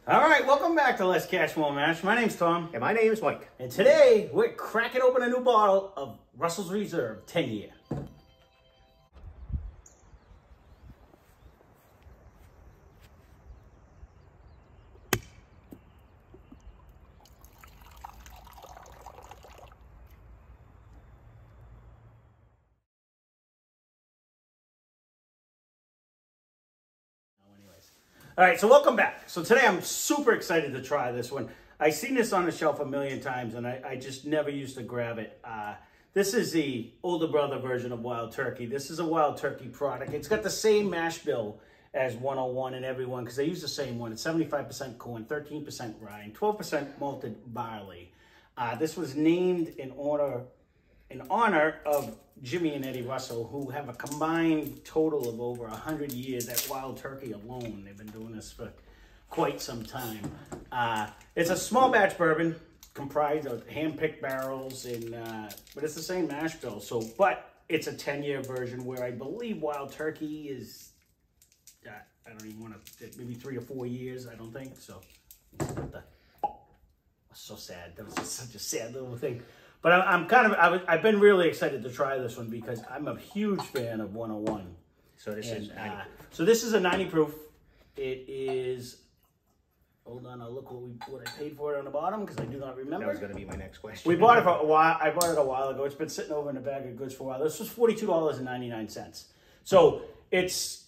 All right, welcome back to Less Cash, More Mash. My name's Tom. And my name is Mike. And today, we're cracking open a new bottle of Russell's Reserve 10-year. All right, so welcome back. So today I'm super excited to try this one. I've seen this on the shelf a million times, and I just never used to grab it. This is the older brother version of Wild Turkey. This is a Wild Turkey product. It's got the same mash bill as 101 and everyone, because they use the same one. It's 75% corn, 13% rye, and 12% malted barley. This was named in honor of Jimmy and Eddie Russell, who have a combined total of over 100 years at Wild Turkey alone. They've been doing this for quite some time. It's a small batch bourbon comprised of hand-picked barrels, but it's the same mash bill. But it's a 10-year version where I believe Wild Turkey is, I don't even want to, maybe 3 or 4 years, I don't think. So, so sad. That was just such a sad little thing. But I've been really excited to try this one because I'm a huge fan of 101. So this is 90 proof. So this is a 90 proof. It is, hold on, I'll look what I paid for it on the bottom because I do not remember. That was going to be my next question. We bought it for a while. I bought it a while ago. It's been sitting over in a bag of goods for a while. This was $42.99. So it's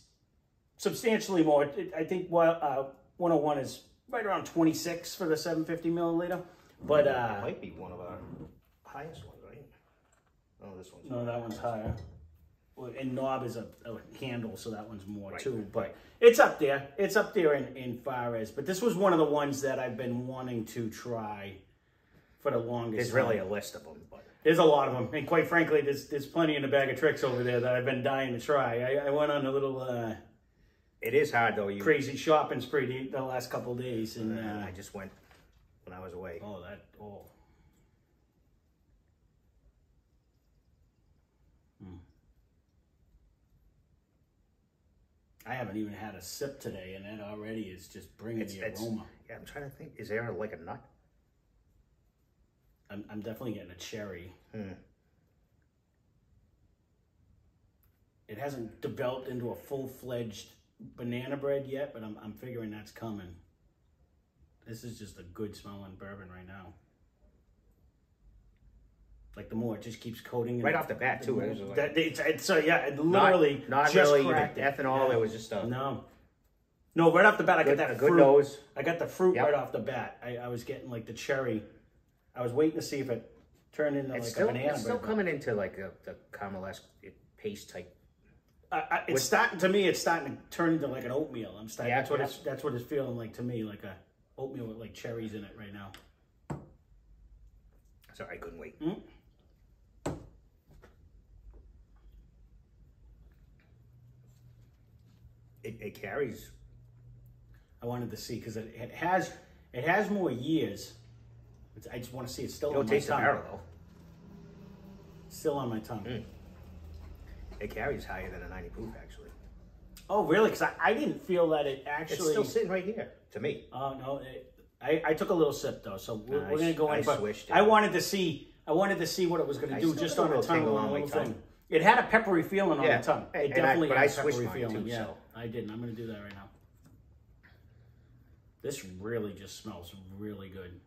substantially more. I think 101 is right around 26 for the 750 milliliter. But it might be one of our highest ones, right? Oh, this one's no, that one's higher. Well, and knob is a handle, so that one's more right, too. But it's up there. It's up there in far as. But this was one of the ones that I've been wanting to try for the longest. There's really a list of them, but there's a lot of them, and quite frankly, there's plenty in the bag of tricks over there that I've been dying to try. I went on a little. It is hard though. Crazy shopping spree the last couple of days, and I just went when I was away. Oh. I haven't even had a sip today, and that already is just bringing the aroma. Yeah, I'm trying to think. Is there like a nut? I'm definitely getting a cherry. It hasn't developed into a full-fledged banana bread yet, but I'm figuring that's coming. This is just a good smelling bourbon right now. Like the more it just keeps coating. Right off the bat too. It literally not just really cracked even ethanol. Yeah. It was just no, right off the bat. I got that good fruit. nose. I got the fruit right off the bat. I was getting like the cherry. I was waiting to see if it turned into a banana. It's still coming into like the caramel-esque paste type. It's starting to turn into like an oatmeal. Yeah, that's what it's feeling like to me, like a oatmeal with like cherries in it right now. Sorry, I couldn't wait. It carries. I wanted to see because it has more years. I just want to see it's still on my tongue. Taste the barrel though. Still on my tongue. It carries higher than a 90 proof actually. Oh really? Because I didn't feel that it actually. It's still sitting right here to me. Oh no! I took a little sip though, so we're gonna go in. But switched it. I wanted to see what it was gonna do just on the tongue along the thing. It had a peppery feeling on the tongue. It definitely had a peppery feeling. Yeah, so. I didn't. I'm going to do that right now. This really just smells really good.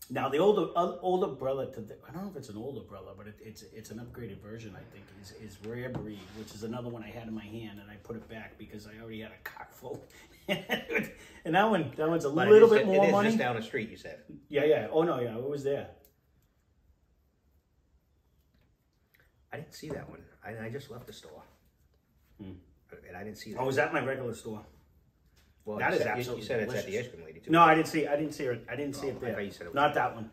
Now the older brother I don't know if it's an older brother, but it's an upgraded version. I think is Rare Breed, which is another one I had in my hand, and I put it back because I already had a cart full. And that one's a little bit more money. It is just down the street, you said. Yeah. Oh no, yeah, it was there. I didn't see that one. I just left the store. And I didn't see that. Oh, was that my regular store? Well, that is absolutely You said delicious. it's at the ice cream lady too. No, I didn't see it. I didn't see it there. I thought you said it was Not that one.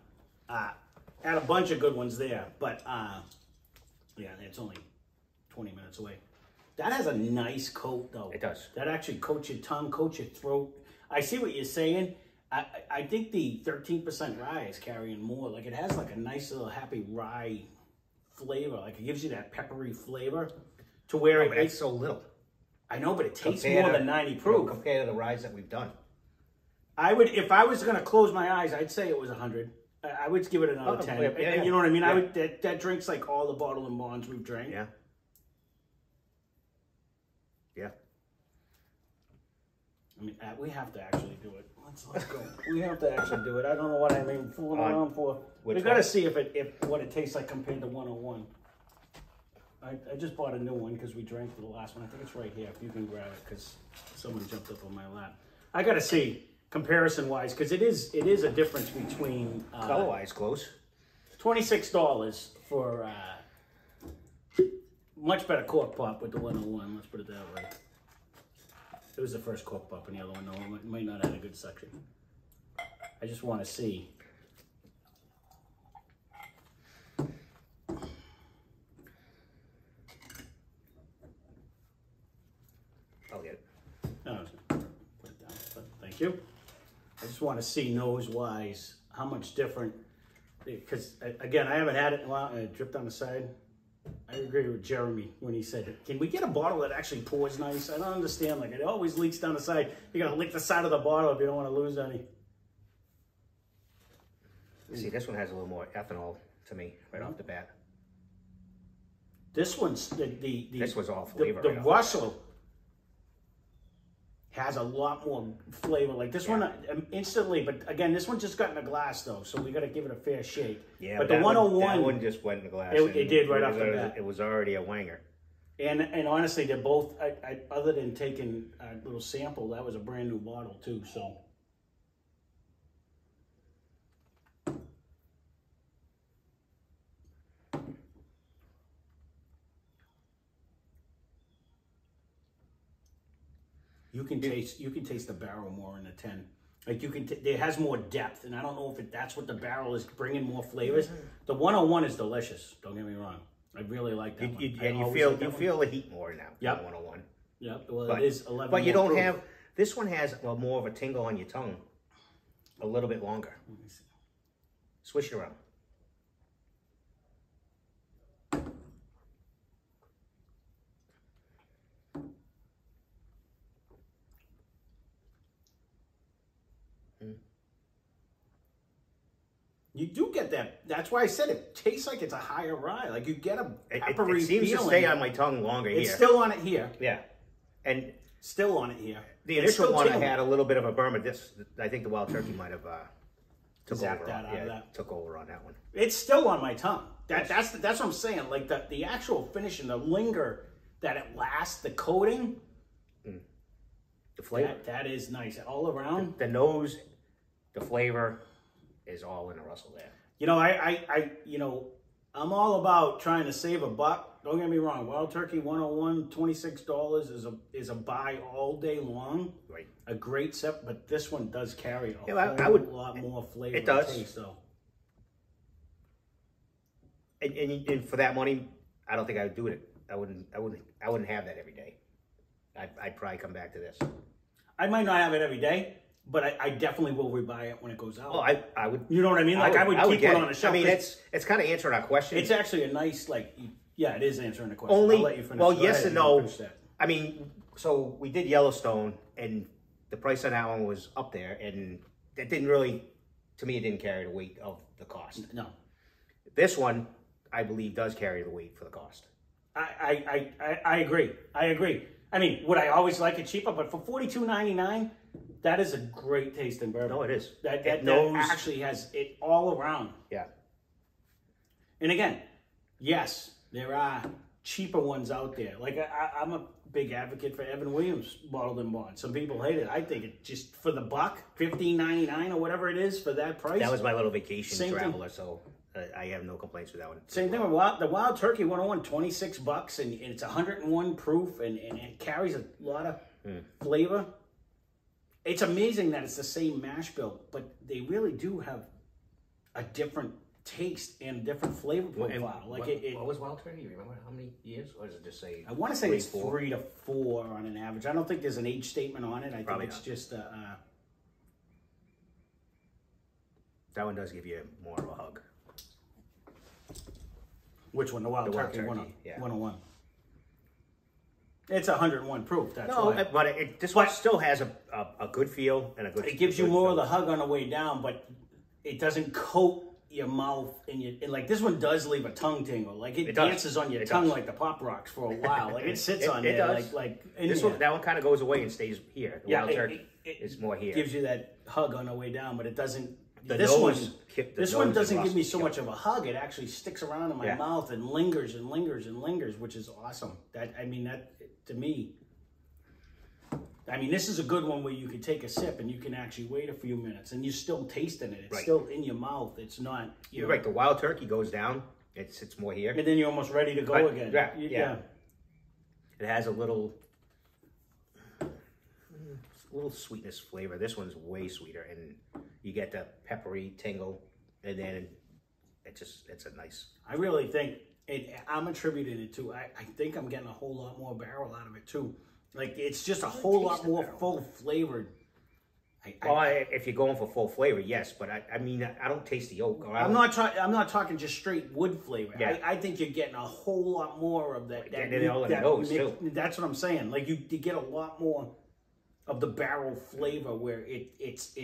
Had a bunch of good ones there, but yeah, it's only 20 minutes away. That has a nice coat though. It does. That actually coats your tongue, coats your throat. I see what you're saying. I think the 13% rye is carrying more. Like it has like a nice little happy rye flavor. Like it gives you that peppery flavor to where but it's so little. I know, but it tastes Compared more to- than 90 proof. compared to the ryes that we've done. I would, if I was going to close my eyes, I'd say it was 100. I would give it another 10. Yeah. You know what I mean? Yeah. I would. That drinks like all the bottle and bonds we've drank. Yeah. Yeah. I mean, we have to actually do it. Let's go. We have to actually do it. I don't know what I mean fooling around for. We got to see if what it tastes like compared to 101. I just bought a new one because we drank the last one. I think it's right here. If you can grab it, because someone jumped up on my lap. I got to see comparison wise, because it is a difference between Color-wise, close. $26 for much better cork pop with the 101. Let's put it that way. It was the first cork pop, and the other one, no, it might not have had a good section. I just want to see. I'll get it. No, I was gonna put it down, but thank you. I just want to see nose-wise how much different, because again, I haven't had it in a while. It dripped on the side. I agree with Jeremy when he said, can we get a bottle that actually pours nice? I don't understand. Like, it always leaks down the side. You got to lick the side of the bottle if you don't want to lose any. See, this one has a little more ethanol to me right off the bat. This one's, This was all flavor. The right off Russell has a lot more flavor. Like this one instantly, but again, this one just got in a glass though, so we got to give it a fair shake. Yeah, but the 101, that one just went in the glass. It did right off the bat. It was already a wanger. And honestly, they're both. Other than taking a little sample, that was a brand new bottle too. So. You can taste the barrel more in the 10. Like it has more depth, and I don't know if that's what the barrel is bringing more flavors. The 101 is delicious. Don't get me wrong. I really like that one. And you feel the heat more now. Yep. 101. Yep. Well, it is 11. But you don't proof. have. This one has more of a tingle on your tongue, a little bit longer. Let me see. Swish it around. You do get that. That's why I said it tastes like it's a higher rye. Like you get a peppery It seems to feeling. stay on my tongue longer here. It's still on it here. Yeah. And Still on it here. the initial one I had a little bit of a burn, but this, I think the Wild Turkey might have took Zapped over. that out of that. Took over on that one. It's still on my tongue. That's what I'm saying. Like the actual finish and the linger that it lasts, the coating. The flavor. That is nice all around. The nose, the flavor is all in the Russell there. You know, I'm all about trying to save a buck. Don't get me wrong. Wild Turkey 101, $26 is a buy all day long. Right. A great set, but this one does carry a lot more flavor. It does. And taste, though. And for that money, I don't think I would do it. I wouldn't have that every day. I'd probably come back to this. I might not have it every day, but I definitely will rebuy it when it goes out. Oh, I would. You know what I mean? Like I would keep it on a shelf. I mean, it's kind of answering our question. It's actually a nice, like, yeah, it is answering the question. Only, I'll let you finish. well, Go yes ahead and no. finish that. I mean, so we did Yellowstone, and the price on that one was up there, and it didn't really, to me, it didn't carry the weight of the cost. No. This one, I believe, does carry the weight for the cost. I agree. I agree. I mean, would I always like it cheaper? But for $42.99, that is a great tasting bourbon. No, it is. That knows, actually has it all around. Yeah. And again, yes, there are cheaper ones out there. Like I'm a big advocate for Evan Williams bottled and bond. Some people hate it. I think it just for the buck, $15.99 or whatever it is for that price. That was my little vacation Same traveler, so I have no complaints with that one. Same thing with the Wild Turkey 101, $26, and it's 101 proof, and it carries a lot of flavor. It's amazing that it's the same mash bill, but they really do have a different taste and a different flavor profile. What was Wild Turkey? You remember how many years, or does it just say? I want to say it's 3 to 4 on an average. I don't think there's an age statement on it. I Probably think it's not. just that one does give you more of a hug. Which one? The Wild The Wild Turkey, Turkey, 101. yeah. 101. It's 101 proof. That's No, why. but this one still has a good feel and a good. It gives you more of the hug on the way down, but it doesn't coat your mouth and like this one does leave a tongue tingle. Like it dances on your tongue like the Pop Rocks for a while. Like it sits on there. Does. Like this one, that one kind of goes away and stays here. The Wild Turkey is more here. Gives you that hug on the way down, but it doesn't. This one doesn't give me so much of a hug. It actually sticks around in my mouth and lingers and lingers and lingers, which is awesome. That to me. I mean, this is a good one where you can take a sip and you can actually wait a few minutes and you're still tasting it. It's still in your mouth. It's not. You're right. The Wild Turkey goes down. It sits more here. And then you're almost ready to go again. Yeah. It has a little sweetness flavor. This one's way sweeter, and you get the peppery tingle, and then it's a nice. I really think I'm attributing it to. I think I'm getting a whole lot more barrel out of it too. Like it's just a whole lot more full flavored. If you're going for full flavor, yes, but I mean I don't taste the oak. I'm not talking just straight wood flavor. Yeah. I think you're getting a whole lot more of that. That's what I'm saying. Like you get a lot more of the barrel flavor where it's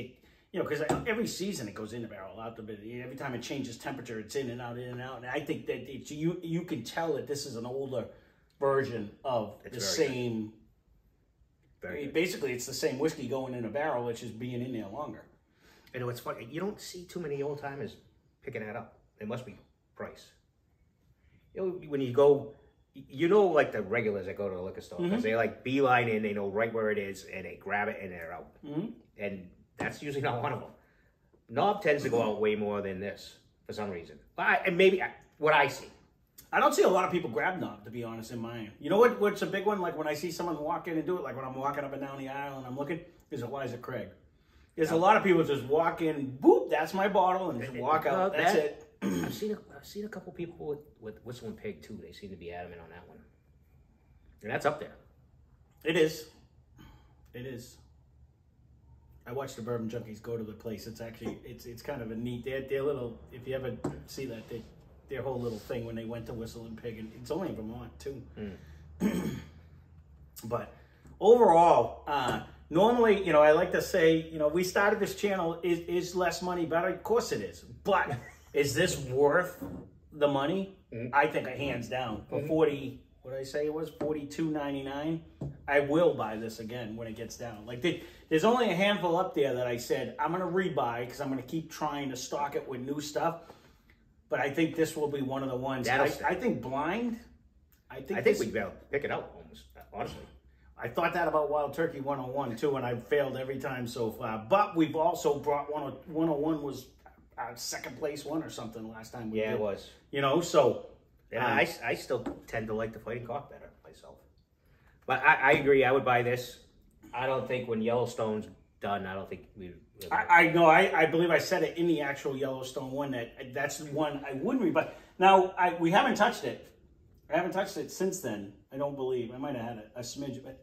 because every season it goes in the barrel, out the bit. Every time it changes temperature, it's in and out, in and out. And I think that you can tell that this is an older version of the same. Basically, it's the same whiskey going in a barrel. It's just being in there longer. You know, it's funny. You don't see too many old timers picking that up. It must be price. When you go, like the regulars that go to the liquor store, because they like beeline in, they know right where it is, and they grab it and they're out. And that's usually not one of them. Knob tends to go out way more than this for some reason. And maybe what I see. I don't see a lot of people grab knob, to be honest, in mine. You know what's a big one? Like when I see someone walk in and do it, like when I'm walking up and down the aisle and I'm looking, is Eliza Craig. There's a lot of people just walk in, boop, that's my bottle, and just walk out. That's it. I've seen a couple people with Whistling Pig too. They seem to be adamant on that one, and that's up there. It is. It is. I watched the Bourbon Junkies go to the place. It's actually it's kind of a neat. They're little. If you ever see that, their whole little thing when they went to Whistling Pig, and it's only in Vermont too. But overall, normally, I like to say, we started this channel. Is less money better? Of course it is. But is this worth the money? I think hands down for 40. What did I say it was? $42.99. I will buy this again when it gets down. Like there's only a handful up there that I said I'm gonna rebuy because I'm gonna keep trying to stock it with new stuff. But I think this will be one of the ones. I think blind. I think we'd be able to pick it out almost. Honestly, I thought that about Wild Turkey 101 too, and I've failed every time so far. But we've also brought 101 was our second place one or something last time. It was. So. And I still tend to like the Fighting Cock better myself. But I agree. I would buy this. I don't think when Yellowstone's done, I don't think we. I know. I believe I said it in the actual Yellowstone one that's the one I wouldn't read. But now we haven't touched it. I haven't touched it since then. I don't believe. I might have had a smidge, but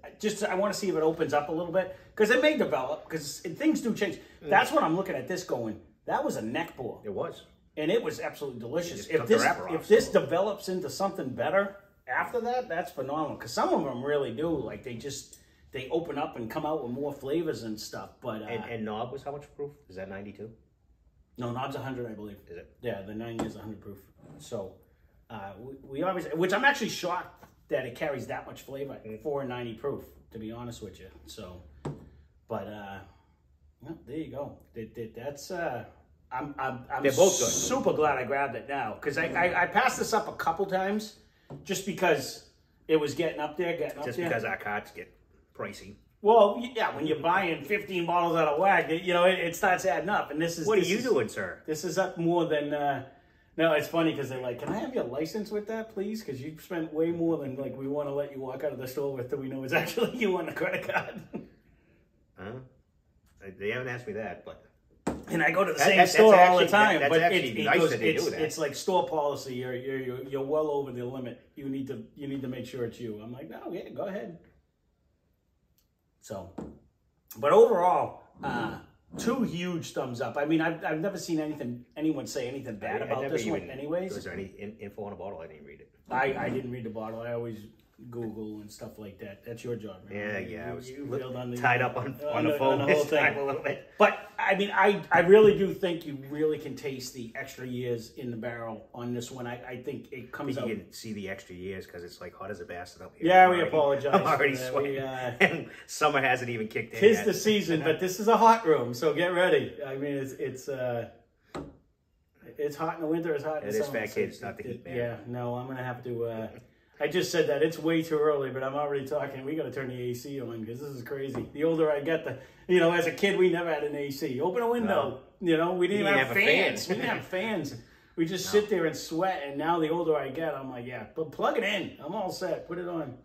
I want to see if it opens up a little bit because it may develop because things do change. That's what I'm looking at. This going. That was a neck pour. It was. And it was absolutely delicious. If this develops into something better after that, that's phenomenal. Because some of them really do. Like they open up and come out with more flavors and stuff. But and knob was how much proof? Is that 92? No, knob's 100, I believe. Is it? Yeah, the 90 is 100 proof. So we obviously, which I'm actually shocked that it carries that much flavor for a 90 proof. To be honest with you. So, but there you go. That's. I'm They're both good. Super glad I grabbed it now because I passed this up a couple times just because it was getting up there, Just because our carts get pricey. Well, yeah, when you're buying 15 bottles out of whack, it starts adding up. And this is what are you doing, sir? This is up more than. No, it's funny because they're like, "Can I have your license with that, please? Because you've spent way more than like we want to let you walk out of the store with, till we know it's actually you on the credit card." They haven't asked me that, but. And I go to the same store all the time, but it's like store policy. You're well over the limit. You need to make sure it's you. I'm like, no, yeah, go ahead. So, but overall, 2 huge thumbs up. I mean, I've never seen anyone say anything bad about this one. Anyways, was there any info on a bottle? I didn't read it. I didn't read the bottle. I always Google and stuff like that. That's your job, man. Yeah. I was you tied up on the phone on the whole this time thing a little bit. But I mean, I really do think you really can taste the extra years in the barrel on this one. I think it comes out. You can see the extra years because it's like hot as a bastard up here. Yeah, we apologize. I'm already sweating. And summer hasn't even kicked in. 'Tis the season, but this is a hot room, so get ready. I mean, it's hot in the winter. It's hot in the summer. It is fat kids, not the heat man. Yeah, no, I'm gonna have to. I just said that it's way too early, but I'm already talking. We got to turn the AC on because this is crazy. The older I get, as a kid, we never had an AC. Open a window. No. We didn't even have fans. We didn't have fans. We just sit there and sweat. And now the older I get, I'm like, yeah, but plug it in. I'm all set. Put it on.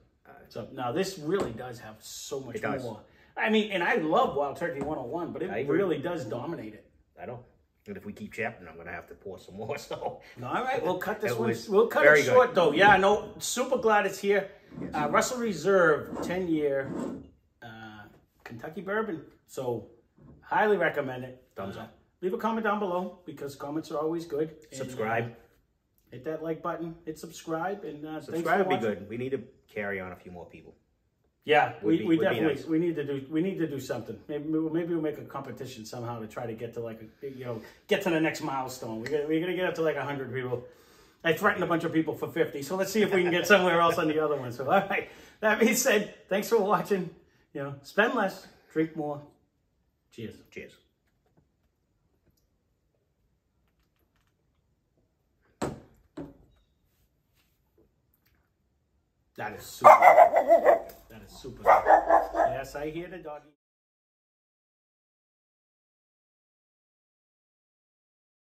So now this really does have so much more. I mean, and I love Wild Turkey 101, but it really does dominate it. I know. And if we keep chatting, I'm going to have to pour some more. So, all right, we'll cut this one. We'll cut it short, though. Yeah, no, super glad it's here. Russell Reserve 10-year Kentucky bourbon. So, highly recommend it. Thumbs up. Leave a comment down below because comments are always good. Subscribe. And, hit that like button. Hit subscribe. And subscribe would be good. We need to carry on a few more people. Yeah, we definitely nice. we need to do something. Maybe we'll make a competition somehow to try to get to get to the next milestone. We're gonna get up to like 100 people. I threatened a bunch of people for 50, so let's see if we can get somewhere else on the other one. So all right, that being said, thanks for watching. Spend less, drink more. Cheers. Cheers. That is super. That is super. Yes, I hear the doggy.